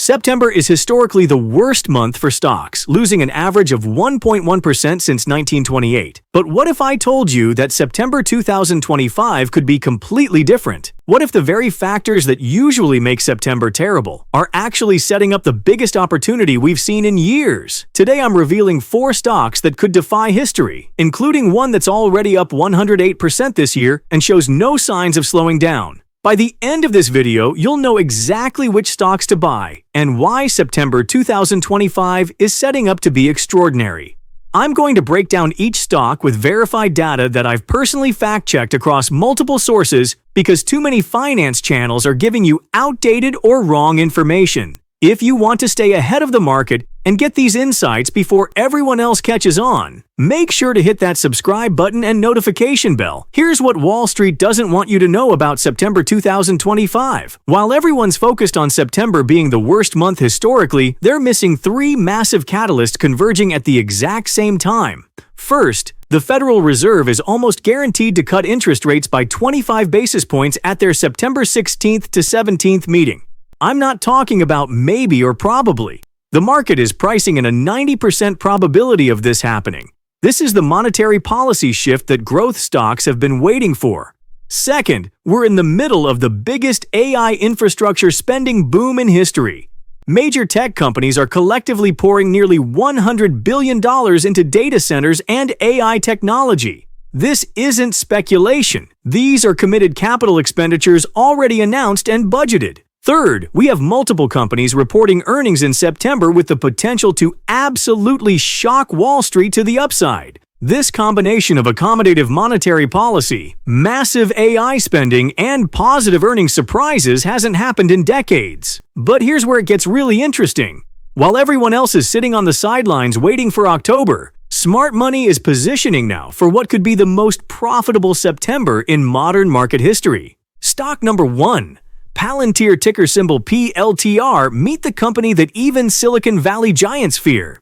September is historically the worst month for stocks, losing an average of 1.1% since 1928. But what if I told you that September 2025 could be completely different? What if the very factors that usually make September terrible are actually setting up the biggest opportunity we've seen in years? Today I'm revealing 4 stocks that could defy history, including one that's already up 108% this year and shows no signs of slowing down. By the end of this video, you'll know exactly which stocks to buy and why September 2025 is setting up to be extraordinary. I'm going to break down each stock with verified data that I've personally fact-checked across multiple sources because too many finance channels are giving you outdated or wrong information. If you want to stay ahead of the market and get these insights before everyone else catches on, make sure to hit that subscribe button and notification bell. Here's what Wall Street doesn't want you to know about September 2025. While everyone's focused on September being the worst month historically, they're missing 3 massive catalysts converging at the exact same time. First, the Federal Reserve is almost guaranteed to cut interest rates by 25 basis points at their September 16th to 17th meeting. I'm not talking about maybe or probably. The market is pricing in a 90% probability of this happening. This is the monetary policy shift that growth stocks have been waiting for. Second, we're in the middle of the biggest AI infrastructure spending boom in history. Major tech companies are collectively pouring nearly $100 billion into data centers and AI technology. This isn't speculation. These are committed capital expenditures already announced and budgeted. Third, we have multiple companies reporting earnings in September with the potential to absolutely shock Wall Street to the upside. This combination of accommodative monetary policy, massive AI spending, and positive earnings surprises hasn't happened in decades. But here's where it gets really interesting. While everyone else is sitting on the sidelines waiting for October, smart money is positioning now for what could be the most profitable September in modern market history. Stock number 1. Palantir, ticker symbol PLTR. Meet the company that even Silicon Valley giants fear.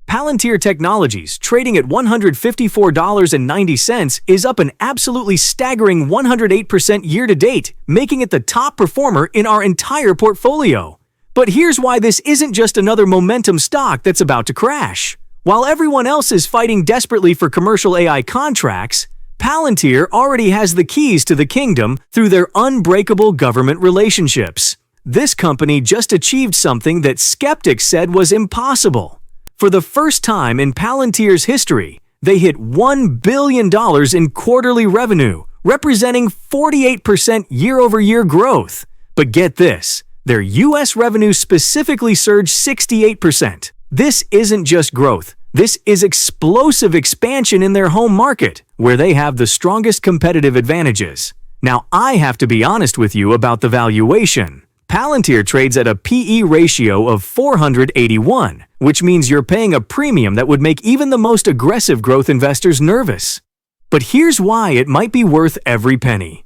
Palantir Technologies, trading at $154.90, is up an absolutely staggering 108% year-to-date, making it the top performer in our entire portfolio. But here's why this isn't just another momentum stock that's about to crash. While everyone else is fighting desperately for commercial AI contracts, Palantir already has the keys to the kingdom through their unbreakable government relationships. This company just achieved something that skeptics said was impossible. For the first time in Palantir's history, they hit $1 billion in quarterly revenue, representing 48% year-over-year growth. But get this, their U.S. revenue specifically surged 68%. This isn't just growth. This is explosive expansion in their home market, where they have the strongest competitive advantages. Now, I have to be honest with you about the valuation. Palantir trades at a PE ratio of 481, which means you're paying a premium that would make even the most aggressive growth investors nervous. But here's why it might be worth every penny.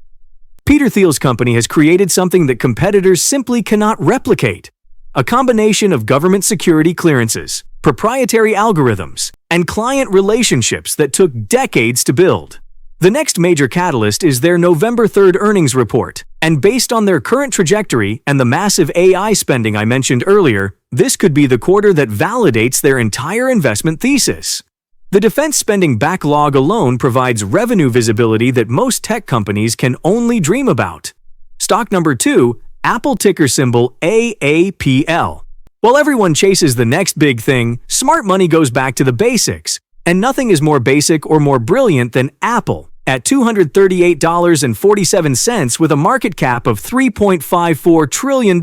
Peter Thiel's company has created something that competitors simply cannot replicate. A combination of government security clearances, proprietary algorithms, and client relationships that took decades to build. The next major catalyst is their November 3rd earnings report, and based on their current trajectory and the massive AI spending I mentioned earlier, this could be the quarter that validates their entire investment thesis. The defense spending backlog alone provides revenue visibility that most tech companies can only dream about. Stock number 2, Apple, ticker symbol AAPL. While everyone chases the next big thing, smart money goes back to the basics. And nothing is more basic or more brilliant than Apple. At $238.47 with a market cap of $3.54 trillion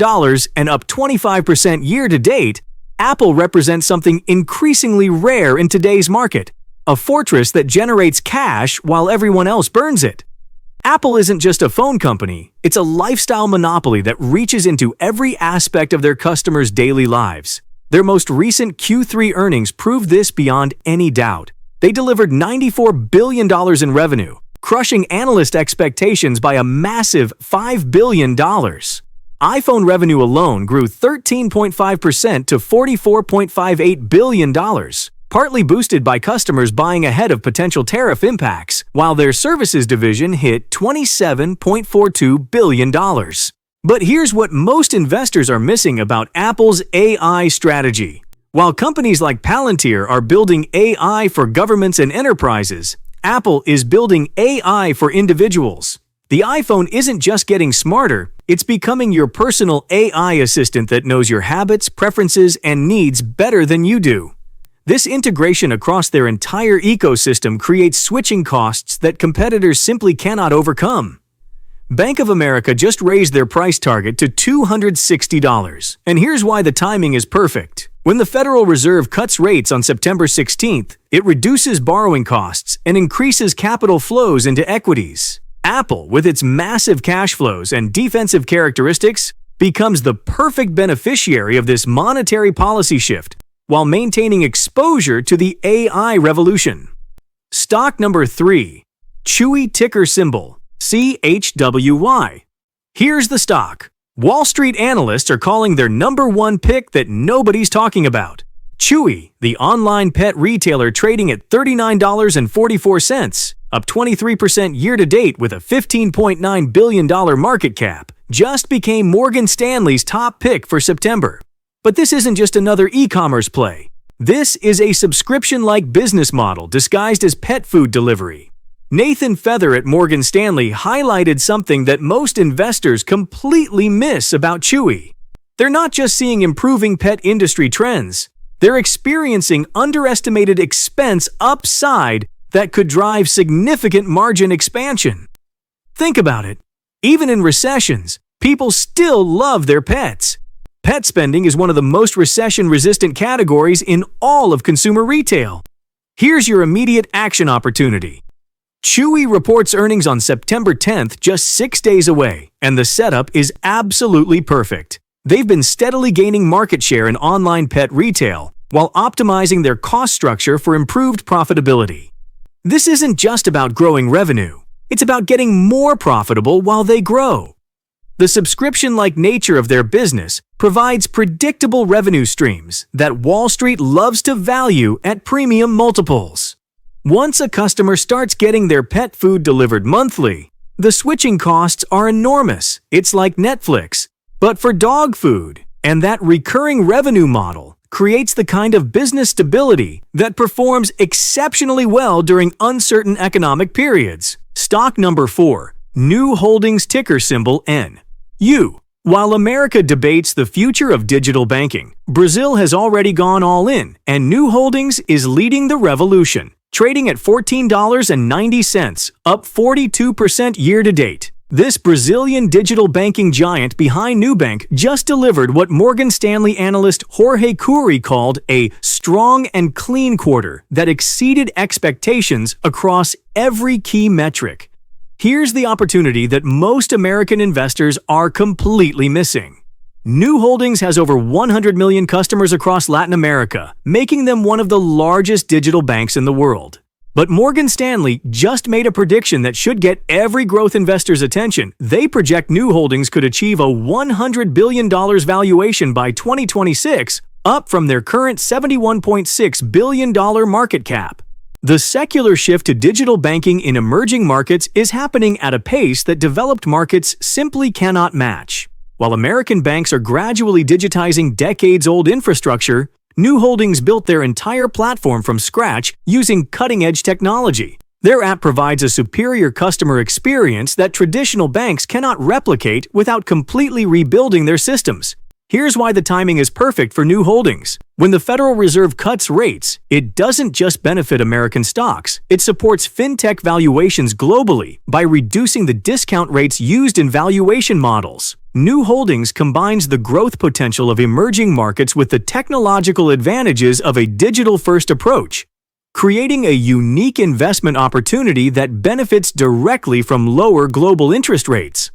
and up 25% year-to-date, Apple represents something increasingly rare in today's market, a fortress that generates cash while everyone else burns it. Apple isn't just a phone company, it's a lifestyle monopoly that reaches into every aspect of their customers' daily lives. Their most recent Q3 earnings proved this beyond any doubt. They delivered $94 billion in revenue, crushing analyst expectations by a massive $5 billion. iPhone revenue alone grew 13.5% to $44.58 billion, partly boosted by customers buying ahead of potential tariff impacts, while their services division hit $27.42 billion. But here's what most investors are missing about Apple's AI strategy. While companies like Palantir are building AI for governments and enterprises, Apple is building AI for individuals. The iPhone isn't just getting smarter, it's becoming your personal AI assistant that knows your habits, preferences, and needs better than you do. This integration across their entire ecosystem creates switching costs that competitors simply cannot overcome. Bank of America just raised their price target to $260, and here's why the timing is perfect. When the Federal Reserve cuts rates on September 16th, it reduces borrowing costs and increases capital flows into equities. Apple, with its massive cash flows and defensive characteristics, becomes the perfect beneficiary of this monetary policy shift, while maintaining exposure to the AI revolution. Stock number 3. Chewy, ticker symbol CHWY. Here's the stock. Wall Street analysts are calling their number one pick that nobody's talking about. Chewy, the online pet retailer trading at $39.44, up 23% year-to-date with a $15.9 billion market cap, just became Morgan Stanley's top pick for September. But this isn't just another e-commerce play. This is a subscription-like business model disguised as pet food delivery. Nathan Feather at Morgan Stanley highlighted something that most investors completely miss about Chewy. They're not just seeing improving pet industry trends, they're experiencing underestimated expense upside that could drive significant margin expansion. Think about it. Even in recessions, people still love their pets. Pet spending is one of the most recession-resistant categories in all of consumer retail. Here's your immediate action opportunity. Chewy reports earnings on September 10th, just 6 days away, and the setup is absolutely perfect. They've been steadily gaining market share in online pet retail while optimizing their cost structure for improved profitability. This isn't just about growing revenue. It's about getting more profitable while they grow. The subscription-like nature of their business provides predictable revenue streams that Wall Street loves to value at premium multiples. Once a customer starts getting their pet food delivered monthly, the switching costs are enormous. It's like Netflix, but for dog food. And that recurring revenue model creates the kind of business stability that performs exceptionally well during uncertain economic periods. Stock number 4. New Holdings, ticker symbol NU. While America debates the future of digital banking, Brazil has already gone all in, and New Holdings is leading the revolution, trading at $14.90, up 42% year-to-date. This Brazilian digital banking giant behind Nubank just delivered what Morgan Stanley analyst Jorge Kuri called a strong and clean quarter that exceeded expectations across every key metric. Here's the opportunity that most American investors are completely missing. New Holdings has over 100 million customers across Latin America, making them one of the largest digital banks in the world. But Morgan Stanley just made a prediction that should get every growth investor's attention. They project New Holdings could achieve a $100 billion valuation by 2026, up from their current $71.6 billion market cap. The secular shift to digital banking in emerging markets is happening at a pace that developed markets simply cannot match. While American banks are gradually digitizing decades-old infrastructure, New Holdings built their entire platform from scratch using cutting-edge technology. Their app provides a superior customer experience that traditional banks cannot replicate without completely rebuilding their systems. Here's why the timing is perfect for New Holdings. When the Federal Reserve cuts rates, it doesn't just benefit American stocks. It supports fintech valuations globally by reducing the discount rates used in valuation models. New Holdings combines the growth potential of emerging markets with the technological advantages of a digital-first approach, creating a unique investment opportunity that benefits directly from lower global interest rates.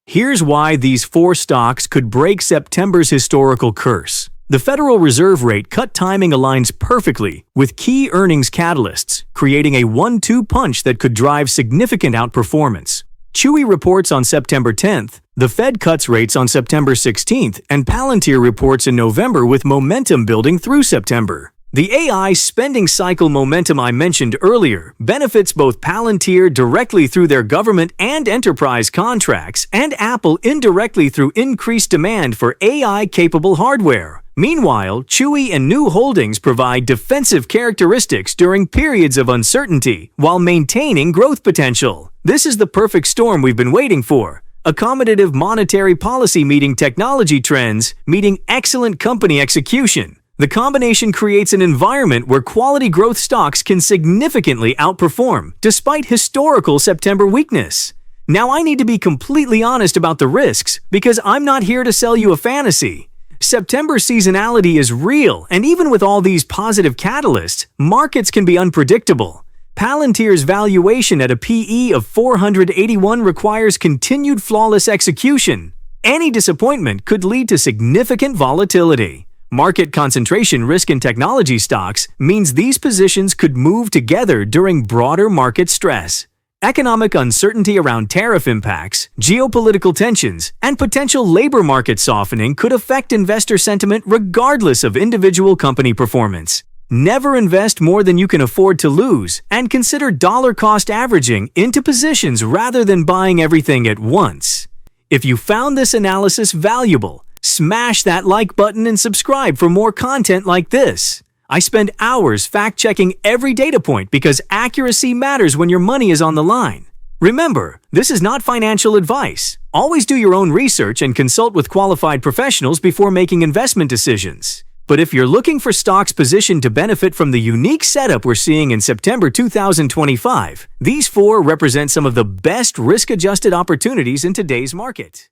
Here's why these 4 stocks could break September's historical curse. The Federal Reserve rate cut timing aligns perfectly with key earnings catalysts, creating a 1-2 punch that could drive significant outperformance. Chewy reports on September 10th, the Fed cuts rates on September 16th, and Palantir reports in November with momentum building through September. The AI spending cycle momentum I mentioned earlier benefits both Palantir directly through their government and enterprise contracts, and Apple indirectly through increased demand for AI-capable hardware. Meanwhile, Chewy and New Holdings provide defensive characteristics during periods of uncertainty while maintaining growth potential. This is the perfect storm we've been waiting for. Accommodative monetary policy meeting technology trends, meeting excellent company execution. The combination creates an environment where quality growth stocks can significantly outperform, despite historical September weakness. Now I need to be completely honest about the risks, because I'm not here to sell you a fantasy. September seasonality is real, and even with all these positive catalysts, markets can be unpredictable. Palantir's valuation at a PE of 481 requires continued flawless execution. Any disappointment could lead to significant volatility. Market concentration risk in technology stocks means these positions could move together during broader market stress. Economic uncertainty around tariff impacts, geopolitical tensions, and potential labor market softening could affect investor sentiment regardless of individual company performance. Never invest more than you can afford to lose, and consider dollar-cost averaging into positions rather than buying everything at once. If you found this analysis valuable, smash that like button and subscribe for more content like this. I spend hours fact-checking every data point because accuracy matters when your money is on the line. Remember, this is not financial advice. Always do your own research and consult with qualified professionals before making investment decisions. But if you're looking for stocks positioned to benefit from the unique setup we're seeing in September 2025, these four represent some of the best risk-adjusted opportunities in today's market.